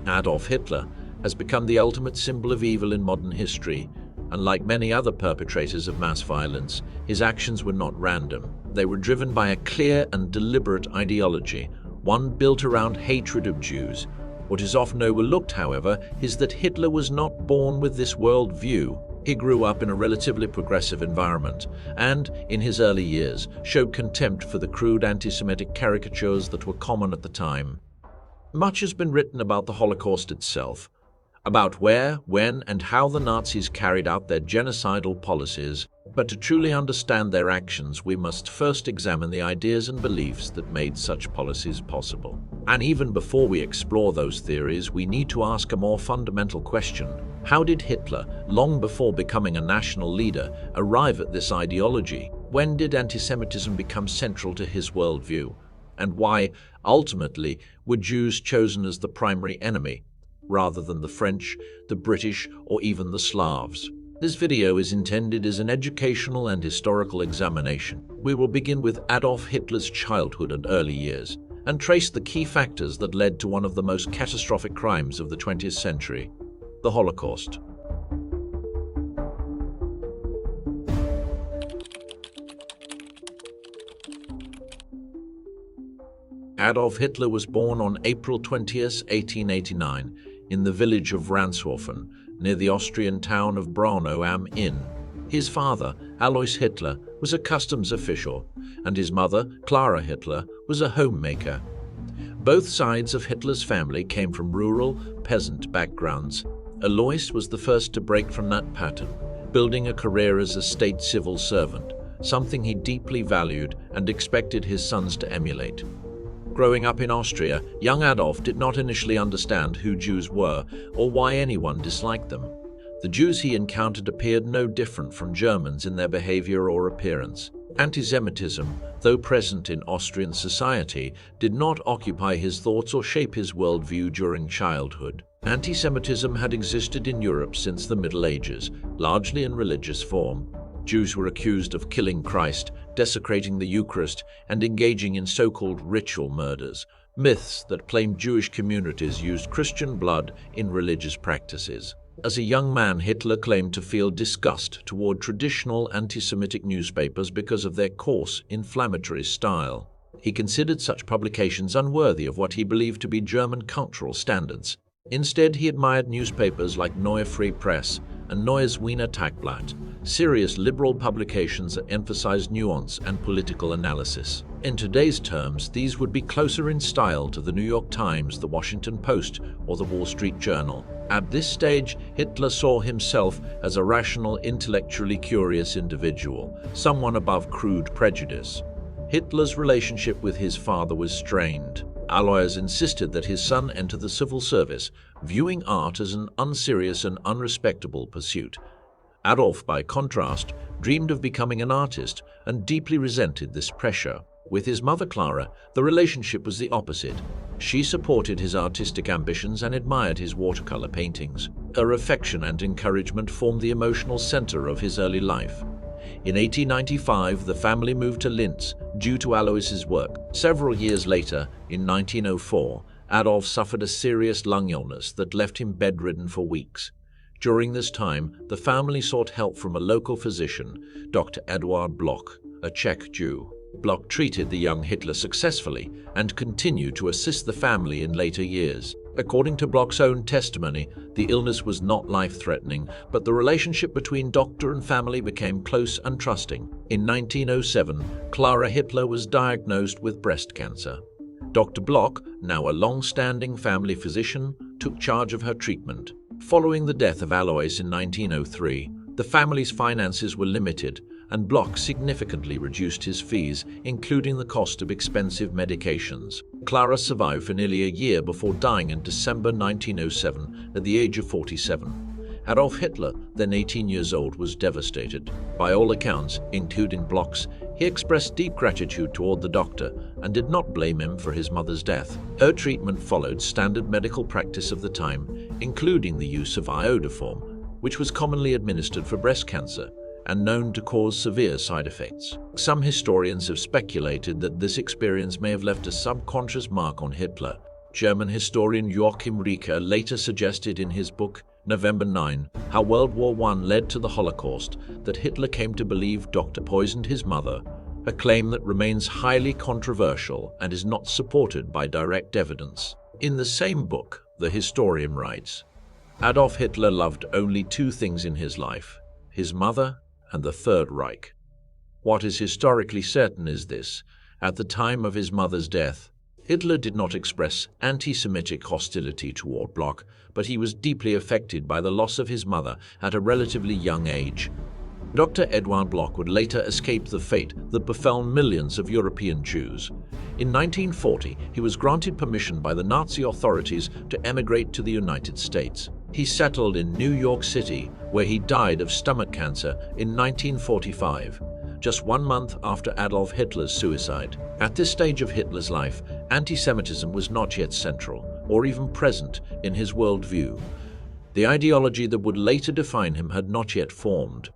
Adolf Hitler has become the ultimate symbol of evil in modern history, and like many other perpetrators of mass violence, his actions were not random. They were driven by a clear and deliberate ideology, one built around hatred of Jews. What is often overlooked, however, is that Hitler was not born with this worldview. He grew up in a relatively progressive environment and, in his early years, showed contempt for the crude anti-Semitic caricatures that were common at the time. Much has been written about the Holocaust itself, about where, when, and how the Nazis carried out their genocidal policies, but to truly understand their actions, we must first examine the ideas and beliefs that made such policies possible. And even before we explore those theories, we need to ask a more fundamental question. How did Hitler, long before becoming a national leader, arrive at this ideology? When did anti-Semitism become central to his worldview? And why, ultimately, were Jews chosen as the primary enemy, rather than the French, the British, or even the Slavs? This video is intended as an educational and historical examination. We will begin with Adolf Hitler's childhood and early years, and trace the key factors that led to one of the most catastrophic crimes of the 20th century, the Holocaust. Adolf Hitler was born on April 20, 1889, in the village of Ranshofen, near the Austrian town of Braunau am Inn. His father, Alois Hitler, was a customs official, and his mother, Clara Hitler, was a homemaker. Both sides of Hitler's family came from rural, peasant backgrounds. Alois was the first to break from that pattern, building a career as a state civil servant, something he deeply valued and expected his sons to emulate. Growing up in Austria, young Adolf did not initially understand who Jews were or why anyone disliked them. The Jews he encountered appeared no different from Germans in their behavior or appearance. Antisemitism, though present in Austrian society, did not occupy his thoughts or shape his worldview during childhood. Antisemitism had existed in Europe since the Middle Ages, largely in religious form. Jews were accused of killing Christ, desecrating the Eucharist, and engaging in so-called ritual murders, myths that claimed Jewish communities used Christian blood in religious practices. As a young man, Hitler claimed to feel disgust toward traditional anti-Semitic newspapers because of their coarse, inflammatory style. He considered such publications unworthy of what he believed to be German cultural standards. Instead, he admired newspapers like Neue Freie Presse and Neues Wiener Tagblatt, serious liberal publications that emphasized nuance and political analysis. In today's terms, these would be closer in style to the New York Times, the Washington Post, or the Wall Street Journal. At this stage, Hitler saw himself as a rational, intellectually curious individual, someone above crude prejudice. Hitler's relationship with his father was strained. Alois insisted that his son enter the civil service, viewing art as an unserious and unrespectable pursuit. Adolf, by contrast, dreamed of becoming an artist and deeply resented this pressure. With his mother Clara, the relationship was the opposite. She supported his artistic ambitions and admired his watercolor paintings. Her affection and encouragement formed the emotional center of his early life. In 1895, the family moved to Linz due to Alois's work. Several years later, in 1904, Adolf suffered a serious lung illness that left him bedridden for weeks. During this time, the family sought help from a local physician, Dr. Eduard Bloch, a Czech Jew. Bloch treated the young Hitler successfully and continued to assist the family in later years. According to Bloch's own testimony, the illness was not life-threatening, but the relationship between doctor and family became close and trusting. In 1907, Clara Hitler was diagnosed with breast cancer. Dr. Bloch, now a long-standing family physician, took charge of her treatment. Following the death of Alois in 1903, the family's finances were limited, and Bloch significantly reduced his fees, including the cost of expensive medications. Clara survived for nearly a year before dying in December 1907 at the age of 47. Adolf Hitler, then 18 years old, was devastated. By all accounts, including Bloch's, he expressed deep gratitude toward the doctor and did not blame him for his mother's death. Her treatment followed standard medical practice of the time, including the use of iodoform, which was commonly administered for breast cancer and known to cause severe side effects. Some historians have speculated that this experience may have left a subconscious mark on Hitler, German historian Joachim Rieker later suggested in his book, November 9, How World War I Led to the Holocaust, that Hitler came to believe Dr. poisoned his mother, a claim that remains highly controversial and is not supported by direct evidence. In the same book, the historian writes, Adolf Hitler loved only two things in his life, his mother and the Third Reich. What is historically certain is this: at the time of his mother's death, Hitler did not express anti-Semitic hostility toward Bloch, but he was deeply affected by the loss of his mother at a relatively young age. Dr. Eduard Bloch would later escape the fate that befell millions of European Jews. In 1940, he was granted permission by the Nazi authorities to emigrate to the United States. He settled in New York City, where he died of stomach cancer in 1945. Just 1 month after Adolf Hitler's suicide. At this stage of Hitler's life, anti-Semitism was not yet central, or even present, in his worldview. The ideology that would later define him had not yet formed.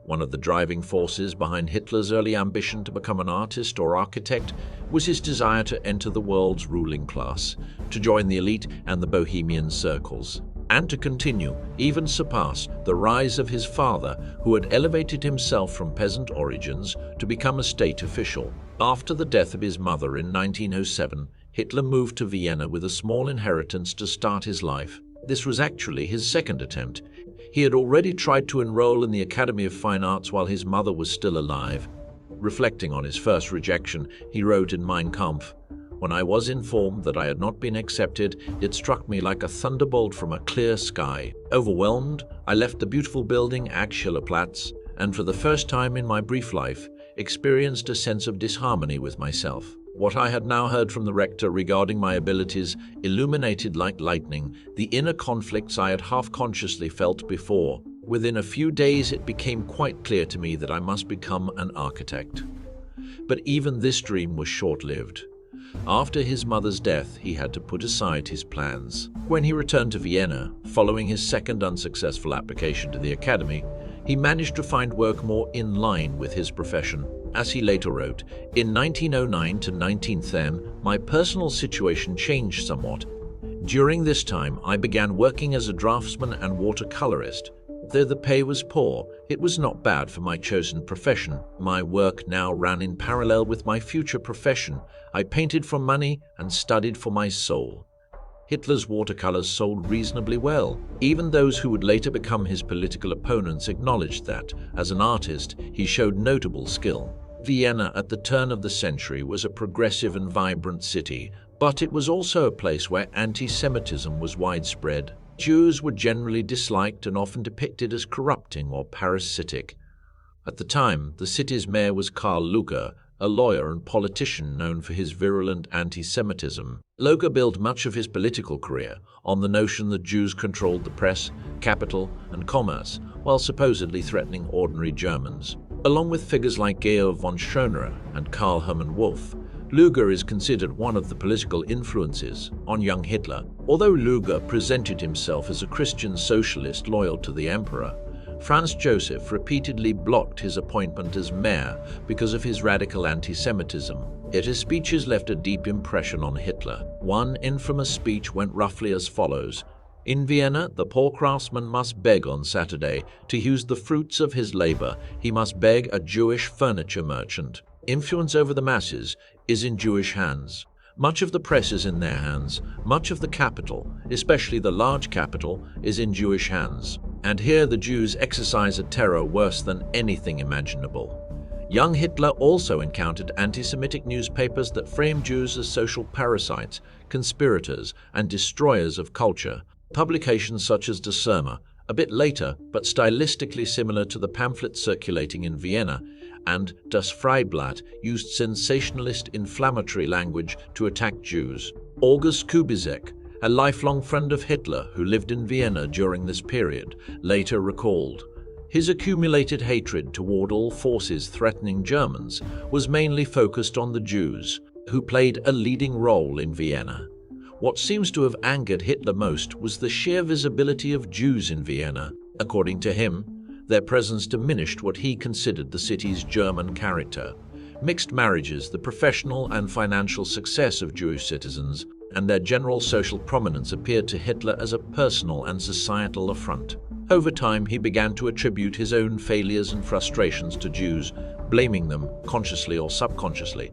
One of the driving forces behind Hitler's early ambition to become an artist or architect was his desire to enter the world's ruling class, to join the elite and the bohemian circles, and to continue, even surpass, the rise of his father, who had elevated himself from peasant origins to become a state official. After the death of his mother in 1907, Hitler moved to Vienna with a small inheritance to start his life. This was actually his second attempt. He had already tried to enroll in the Academy of Fine Arts while his mother was still alive. Reflecting on his first rejection, he wrote in Mein Kampf, "When I was informed that I had not been accepted, it struck me like a thunderbolt from a clear sky. Overwhelmed, I left the beautiful building Axschillerplatz, and for the first time in my brief life, experienced a sense of disharmony with myself. What I had now heard from the rector regarding my abilities illuminated like lightning the inner conflicts I had half-consciously felt before. Within a few days it became quite clear to me that I must become an architect." But even this dream was short-lived. After his mother's death, he had to put aside his plans. When he returned to Vienna, following his second unsuccessful application to the Academy, he managed to find work more in line with his profession. As he later wrote, "In 1909 to 1910, my personal situation changed somewhat. During this time, I began working as a draftsman and watercolorist. Though the pay was poor, it was not bad for my chosen profession. My work now ran in parallel with my future profession. I painted for money and studied for my soul." Hitler's watercolors sold reasonably well. Even those who would later become his political opponents acknowledged that, as an artist, he showed notable skill. Vienna at the turn of the century was a progressive and vibrant city, but it was also a place where anti-Semitism was widespread. Jews were generally disliked and often depicted as corrupting or parasitic. At the time, the city's mayor was Karl Lueger, a lawyer and politician known for his virulent anti-Semitism. Lueger built much of his political career on the notion that Jews controlled the press, capital, and commerce, while supposedly threatening ordinary Germans. Along with figures like Georg von Schroeder and Karl Hermann Wolff, Lueger is considered one of the political influences on young Hitler. Although Lueger presented himself as a Christian socialist loyal to the emperor, Franz Joseph repeatedly blocked his appointment as mayor because of his radical anti-Semitism. Yet his speeches left a deep impression on Hitler. One infamous speech went roughly as follows: "In Vienna, the poor craftsman must beg on Saturday. To use the fruits of his labor, he must beg a Jewish furniture merchant. Influence over the masses is in Jewish hands. Much of the press is in their hands. Much of the capital, especially the large capital, is in Jewish hands. And here the Jews exercise a terror worse than anything imaginable." Young Hitler also encountered anti-Semitic newspapers that framed Jews as social parasites, conspirators, and destroyers of culture. Publications such as Der Sermer, a bit later but stylistically similar to the pamphlets circulating in Vienna, and Das Freiblatt used sensationalist, inflammatory language to attack Jews. August Kubizek, a lifelong friend of Hitler who lived in Vienna during this period, later recalled, "His accumulated hatred toward all forces threatening Germans was mainly focused on the Jews, who played a leading role in Vienna. What seems to have angered Hitler most was the sheer visibility of Jews in Vienna. According to him, their presence diminished what he considered the city's German character. Mixed marriages, the professional and financial success of Jewish citizens, and their general social prominence appeared to Hitler as a personal and societal affront. Over time, he began to attribute his own failures and frustrations to Jews, blaming them, consciously or subconsciously,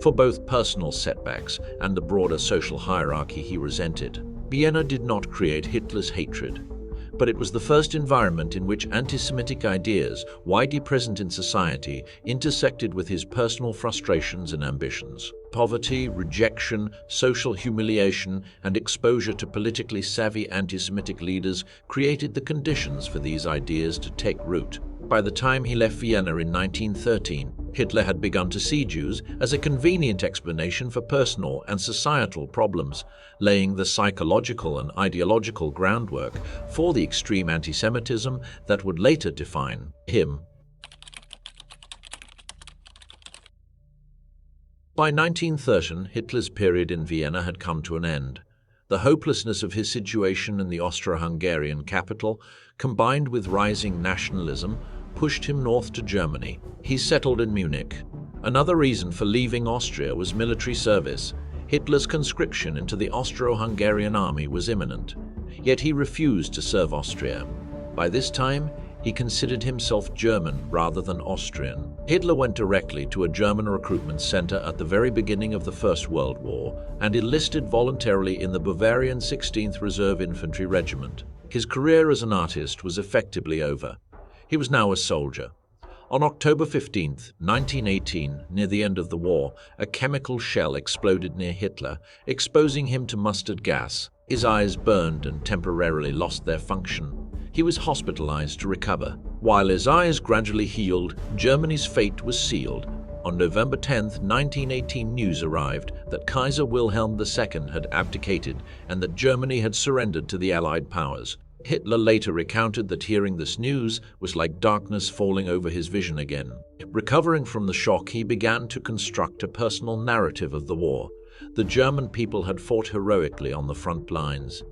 for both personal setbacks and the broader social hierarchy he resented. Vienna did not create Hitler's hatred, but it was the first environment in which anti-Semitic ideas, widely present in society, intersected with his personal frustrations and ambitions. Poverty, rejection, social humiliation, and exposure to politically savvy anti-Semitic leaders created the conditions for these ideas to take root. By the time he left Vienna in 1913, Hitler had begun to see Jews as a convenient explanation for personal and societal problems, laying the psychological and ideological groundwork for the extreme anti-Semitism that would later define him. By 1913, Hitler's period in Vienna had come to an end. The hopelessness of his situation in the Austro-Hungarian capital, combined with rising nationalism, pushed him north to Germany. He settled in Munich. Another reason for leaving Austria was military service. Hitler's conscription into the Austro-Hungarian army was imminent, yet he refused to serve Austria. By this time, he considered himself German rather than Austrian. Hitler went directly to a German recruitment center at the very beginning of the First World War and enlisted voluntarily in the Bavarian 16th Reserve Infantry Regiment. His career as an artist was effectively over. He was now a soldier. On October 15, 1918, near the end of the war, a chemical shell exploded near Hitler, exposing him to mustard gas. His eyes burned and temporarily lost their function. He was hospitalized to recover. While his eyes gradually healed, Germany's fate was sealed. On November 10, 1918, news arrived that Kaiser Wilhelm II had abdicated and that Germany had surrendered to the Allied powers. Hitler later recounted that hearing this news was like darkness falling over his vision again. Recovering from the shock, he began to construct a personal narrative of the war. The German people had fought heroically on the front lines.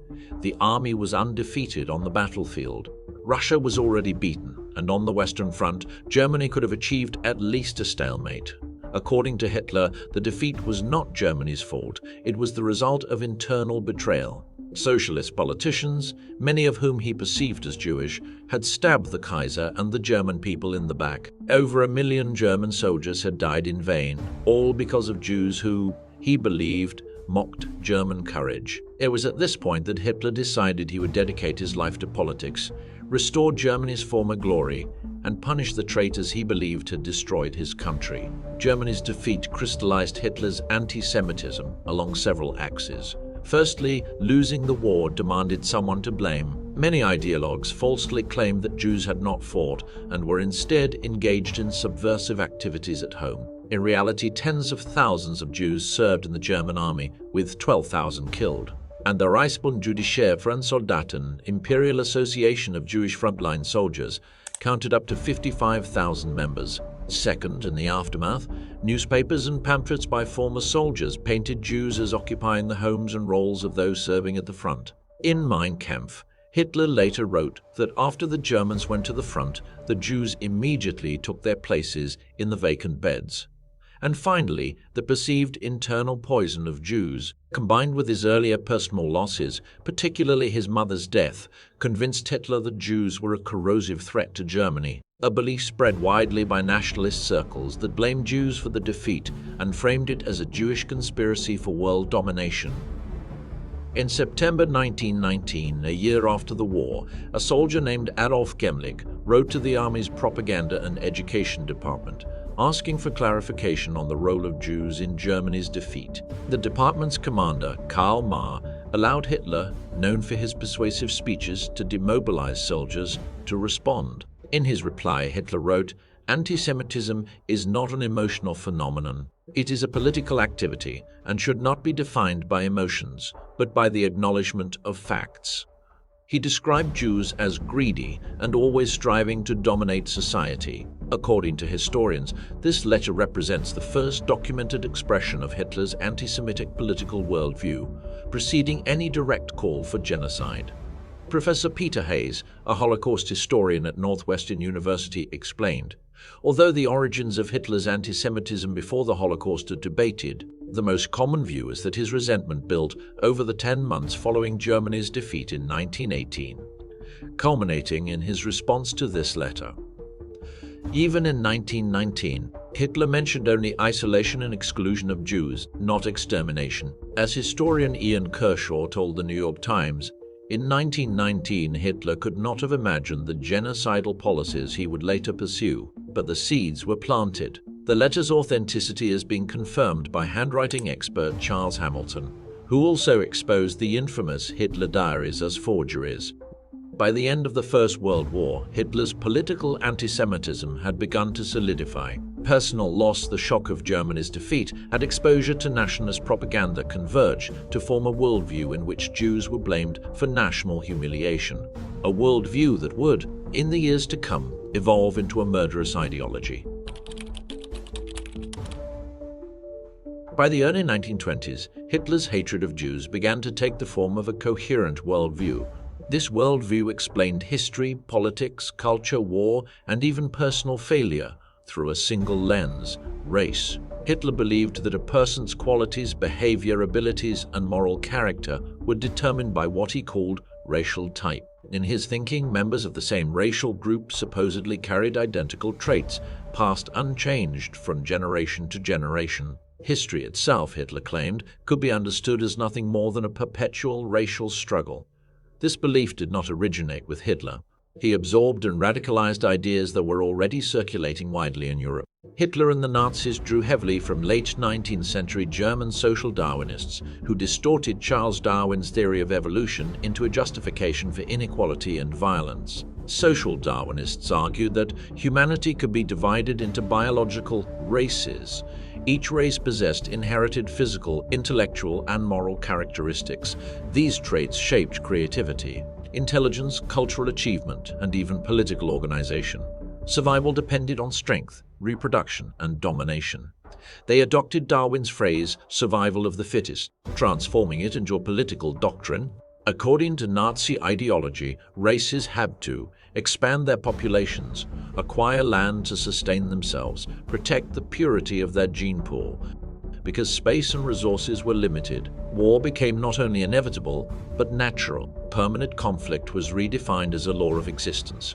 The army was undefeated on the battlefield. Russia was already beaten, and on the Western Front, Germany could have achieved at least a stalemate. According to Hitler, the defeat was not Germany's fault. It was the result of internal betrayal. Socialist politicians, many of whom he perceived as Jewish, had stabbed the Kaiser and the German people in the back. Over 1 million German soldiers had died in vain, all because of Jews who, he believed, mocked German courage. It was at this point that Hitler decided he would dedicate his life to politics, restore Germany's former glory, and punish the traitors he believed had destroyed his country. Germany's defeat crystallized Hitler's anti-Semitism along several axes. Firstly, losing the war demanded someone to blame. Many ideologues falsely claimed that Jews had not fought and were instead engaged in subversive activities at home. In reality, tens of thousands of Jews served in the German army, with 12,000 killed. And the Reichsbund Jüdischer Frontsoldaten, Imperial Association of Jewish Frontline Soldiers, counted up to 55,000 members. Second, in the aftermath, newspapers and pamphlets by former soldiers painted Jews as occupying the homes and roles of those serving at the front. In Mein Kampf, Hitler later wrote that after the Germans went to the front, the Jews immediately took their places in the vacant beds. And finally, the perceived internal poison of Jews, combined with his earlier personal losses, particularly his mother's death, convinced Hitler that Jews were a corrosive threat to Germany. A belief spread widely by nationalist circles that blamed Jews for the defeat and framed it as a Jewish conspiracy for world domination. In September 1919, a year after the war, a soldier named Adolf Gemlich wrote to the Army's Propaganda and Education Department, asking for clarification on the role of Jews in Germany's defeat. The department's commander, Karl Marr, allowed Hitler, known for his persuasive speeches, to demobilize soldiers to respond. In his reply, Hitler wrote, "Antisemitism is not an emotional phenomenon. It is a political activity and should not be defined by emotions, but by the acknowledgement of facts." He described Jews as greedy and always striving to dominate society. According to historians, this letter represents the first documented expression of Hitler's anti-Semitic political worldview, preceding any direct call for genocide. Professor Peter Hayes, a Holocaust historian at Northwestern University, explained, Although the origins of Hitler's anti-Semitism before the Holocaust are debated, the most common view is that his resentment built over the 10 months following Germany's defeat in 1918, culminating in his response to this letter. Even in 1919, Hitler mentioned only isolation and exclusion of Jews, not extermination. As historian Ian Kershaw told the New York Times, in 1919 Hitler could not have imagined the genocidal policies he would later pursue, but the seeds were planted. The letter's authenticity has been confirmed by handwriting expert Charles Hamilton, who also exposed the infamous Hitler diaries as forgeries. By the end of the First World War, Hitler's political anti-Semitism had begun to solidify. Personal loss, the shock of Germany's defeat, and exposure to nationalist propaganda converged to form a worldview in which Jews were blamed for national humiliation. A worldview that would, in the years to come, evolve into a murderous ideology. By the early 1920s, Hitler's hatred of Jews began to take the form of a coherent worldview. This worldview explained history, politics, culture, war, and even personal failure through a single lens: race. Hitler believed that a person's qualities, behavior, abilities, and moral character were determined by what he called racial type. In his thinking, members of the same racial group supposedly carried identical traits, passed unchanged from generation to generation. History itself, Hitler claimed, could be understood as nothing more than a perpetual racial struggle. This belief did not originate with Hitler. He absorbed and radicalized ideas that were already circulating widely in Europe. Hitler and the Nazis drew heavily from late 19th century German social Darwinists who distorted Charles Darwin's theory of evolution into a justification for inequality and violence. Social Darwinists argued that humanity could be divided into biological races. Each race possessed inherited physical, intellectual, and moral characteristics. These traits shaped creativity, intelligence, cultural achievement, and even political organization. Survival depended on strength, reproduction, and domination. They adopted Darwin's phrase, survival of the fittest, transforming it into a political doctrine. According to Nazi ideology, races had to expand their populations, acquire land to sustain themselves, protect the purity of their gene pool. Because space and resources were limited, war became not only inevitable, but natural. Permanent conflict was redefined as a law of existence.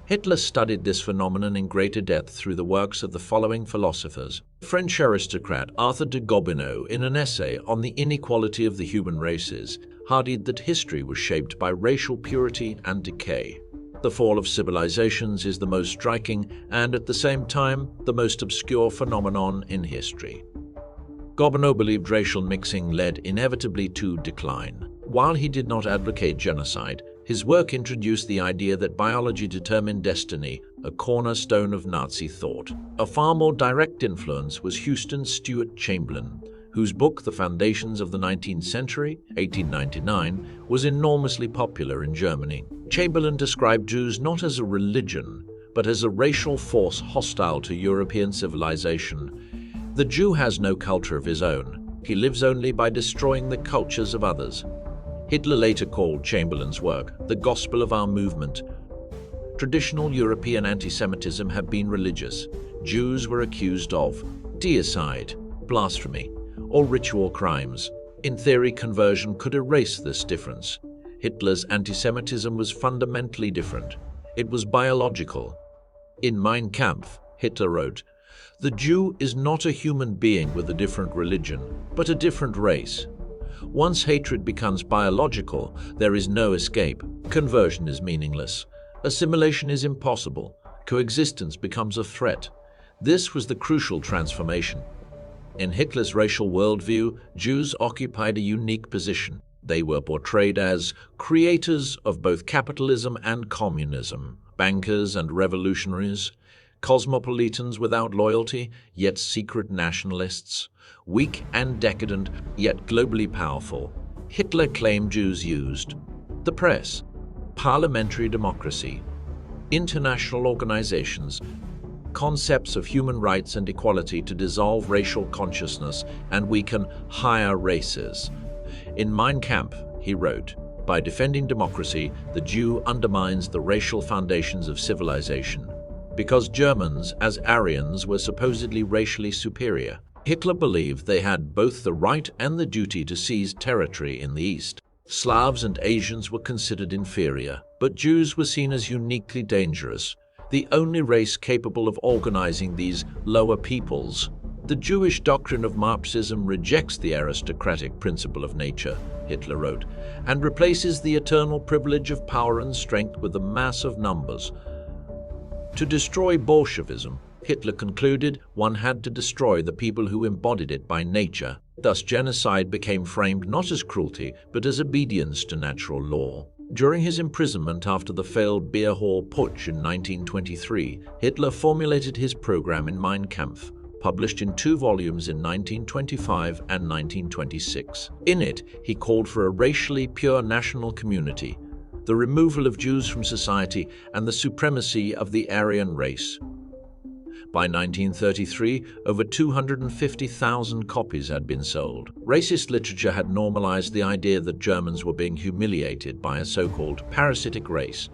Hitler studied this phenomenon in greater depth through the works of the following philosophers. French aristocrat Arthur de Gobineau, in an essay on the inequality of the human races, argued that history was shaped by racial purity and decay. The fall of civilizations is the most striking and, at the same time, the most obscure phenomenon in history. Gobineau believed racial mixing led inevitably to decline. While he did not advocate genocide, his work introduced the idea that biology determined destiny, a cornerstone of Nazi thought. A far more direct influence was Houston Stewart Chamberlain, whose book The Foundations of the 19th Century, 1899, was enormously popular in Germany. Chamberlain described Jews not as a religion, but as a racial force hostile to European civilization. The Jew has no culture of his own. He lives only by destroying the cultures of others. Hitler later called Chamberlain's work the gospel of our movement. Traditional European anti-Semitism had been religious. Jews were accused of deicide, blasphemy, or ritual crimes. In theory, conversion could erase this difference. Hitler's anti-Semitism was fundamentally different. It was biological. In Mein Kampf, Hitler wrote, "The Jew is not a human being with a different religion, but a different race. Once hatred becomes biological, there is no escape. Conversion is meaningless. Assimilation is impossible. Coexistence becomes a threat." This was the crucial transformation. In Hitler's racial worldview, Jews occupied a unique position. They were portrayed as creators of both capitalism and communism, bankers and revolutionaries, cosmopolitans without loyalty, yet secret nationalists, weak and decadent, yet globally powerful. Hitler claimed Jews used the press, parliamentary democracy, international organizations, concepts of human rights and equality to dissolve racial consciousness and weaken higher races. In Mein Kampf, he wrote, "By defending democracy, the Jew undermines the racial foundations of civilization. because Germans, as Aryans, were supposedly racially superior. Hitler believed they had both the right and the duty to seize territory in the East. Slavs and Asians were considered inferior, but Jews were seen as uniquely dangerous, the only race capable of organizing these lower peoples. The Jewish doctrine of Marxism rejects the aristocratic principle of nature, Hitler wrote, and replaces the eternal privilege of power and strength with the mass of numbers. To destroy Bolshevism, Hitler concluded one had to destroy the people who embodied it by nature. Thus, genocide became framed not as cruelty, but as obedience to natural law. During his imprisonment after the failed Beer Hall Putsch in 1923, Hitler formulated his program in Mein Kampf, published in 2 volumes in 1925 and 1926. In it, he called for a racially pure national community, the removal of Jews from society, and the supremacy of the Aryan race. By 1933, over 250,000 copies had been sold. Racist literature had normalized the idea that Germans were being humiliated by a so-called parasitic race.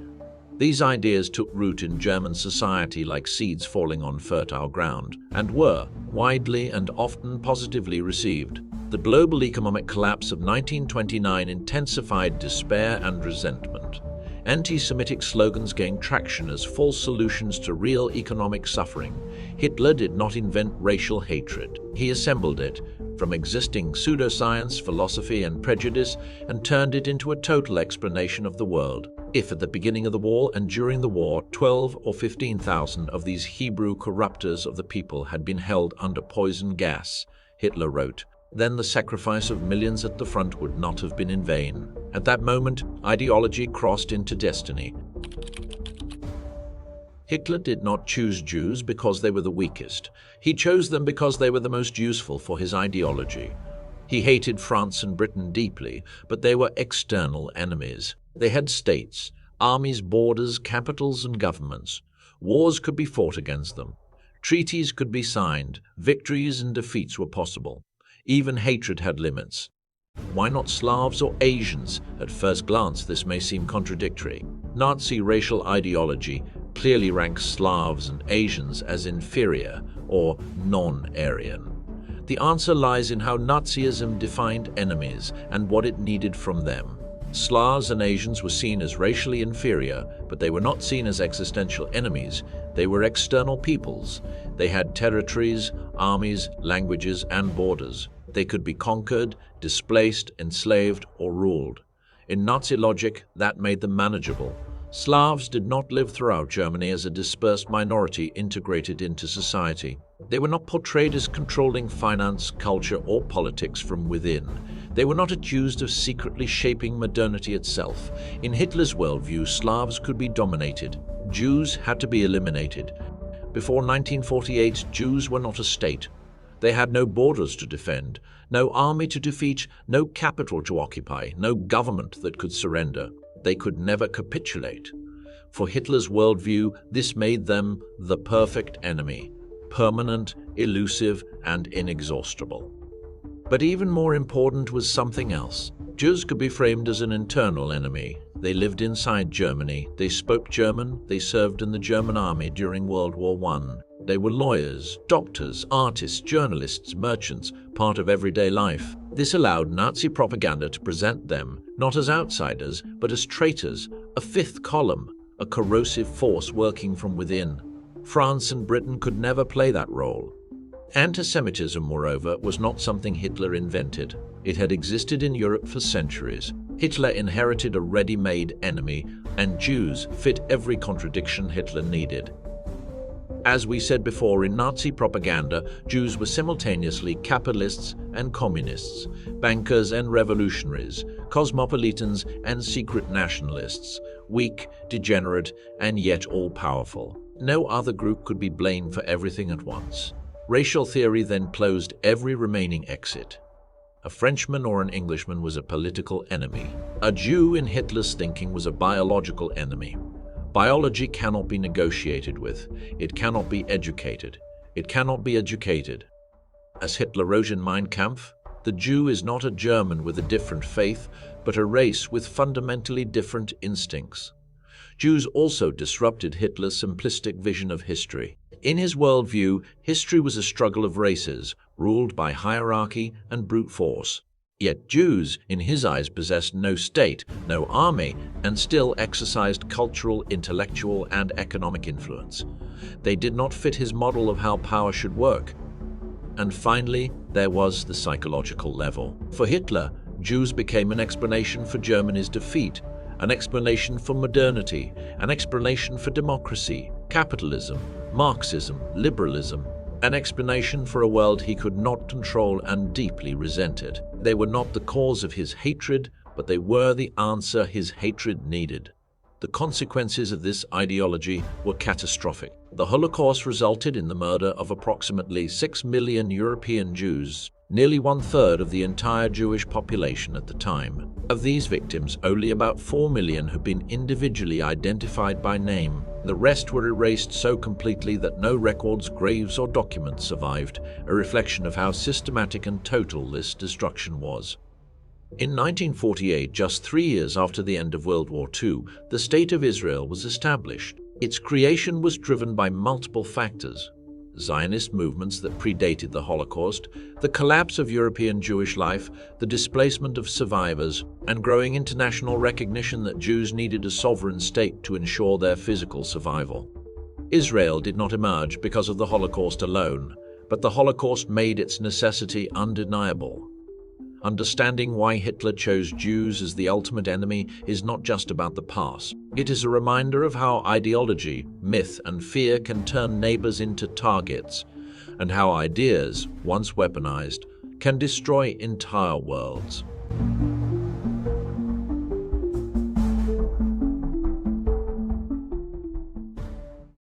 These ideas took root in German society like seeds falling on fertile ground, and were widely and often positively received. The global economic collapse of 1929 intensified despair and resentment. Anti-Semitic slogans gained traction as false solutions to real economic suffering. Hitler did not invent racial hatred. He assembled it from existing pseudoscience, philosophy, and prejudice and turned it into a total explanation of the world. If at the beginning of the war and during the war 12 or 15,000 of these Hebrew corruptors of the people had been held under poison gas, Hitler wrote, then the sacrifice of millions at the front would not have been in vain. At that moment, ideology crossed into destiny. Hitler did not choose Jews because they were the weakest. He chose them because they were the most useful for his ideology. He hated France and Britain deeply, but they were external enemies. They had states, armies, borders, capitals, and governments. Wars could be fought against them. Treaties could be signed. Victories and defeats were possible. Even hatred had limits. Why not Slavs or Asians? At first glance, this may seem contradictory. Nazi racial ideology clearly ranks Slavs and Asians as inferior or non-Aryan. The answer lies in how Nazism defined enemies and what it needed from them. Slavs and Asians were seen as racially inferior, but they were not seen as existential enemies. They were external peoples. They had territories, armies, languages, and borders. They could be conquered, displaced, enslaved, or ruled. In Nazi logic, that made them manageable. Slavs did not live throughout Germany as a dispersed minority integrated into society. They were not portrayed as controlling finance, culture, or politics from within. They were not accused of secretly shaping modernity itself. In Hitler's worldview, Slavs could be dominated. Jews had to be eliminated. Before 1948, Jews were not a state. They had no borders to defend, no army to defeat, no capital to occupy, no government that could surrender. They could never capitulate. For Hitler's worldview, this made them the perfect enemy, permanent, elusive, and inexhaustible. But even more important was something else. Jews could be framed as an internal enemy. They lived inside Germany, they spoke German, they served in the German army during World War I. They were lawyers, doctors, artists, journalists, merchants, part of everyday life. This allowed Nazi propaganda to present them not as outsiders, but as traitors, a fifth column, a corrosive force working from within. France and Britain could never play that role. Antisemitism, moreover, was not something Hitler invented. It had existed in Europe for centuries. Hitler inherited a ready-made enemy, and Jews fit every contradiction Hitler needed. As we said before, in Nazi propaganda, Jews were simultaneously capitalists and communists, bankers and revolutionaries, cosmopolitans and secret nationalists, weak, degenerate, and yet all-powerful. No other group could be blamed for everything at once. Racial theory then closed every remaining exit. A Frenchman or an Englishman was a political enemy. A Jew in Hitler's thinking was a biological enemy. Biology cannot be negotiated with. It cannot be educated. It cannot be educated. As Hitler wrote in Mein Kampf, the Jew is not a German with a different faith, but a race with fundamentally different instincts. Jews also disrupted Hitler's simplistic vision of history. In his worldview, history was a struggle of races, ruled by hierarchy and brute force. Yet Jews, in his eyes, possessed no state, no army, and still exercised cultural, intellectual, and economic influence. They did not fit his model of how power should work. And finally, there was the psychological level. For Hitler, Jews became an explanation for Germany's defeat, an explanation for modernity, an explanation for democracy, capitalism, Marxism, liberalism, an explanation for a world he could not control and deeply resented. They were not the cause of his hatred, but they were the answer his hatred needed. The consequences of this ideology were catastrophic. The Holocaust resulted in the murder of approximately 6 million European Jews, nearly one-third of the entire Jewish population at the time. Of these victims, only about 4 million have been individually identified by name. The rest were erased so completely that no records, graves, or documents survived, a reflection of how systematic and total this destruction was. In 1948, just 3 years after the end of World War II, the State of Israel was established. Its creation was driven by multiple factors: Zionist movements that predated the Holocaust, the collapse of European Jewish life, the displacement of survivors, and growing international recognition that Jews needed a sovereign state to ensure their physical survival. Israel did not emerge because of the Holocaust alone, but the Holocaust made its necessity undeniable. Understanding why Hitler chose Jews as the ultimate enemy is not just about the past. It is a reminder of how ideology, myth, and fear can turn neighbors into targets, and how ideas, once weaponized, can destroy entire worlds.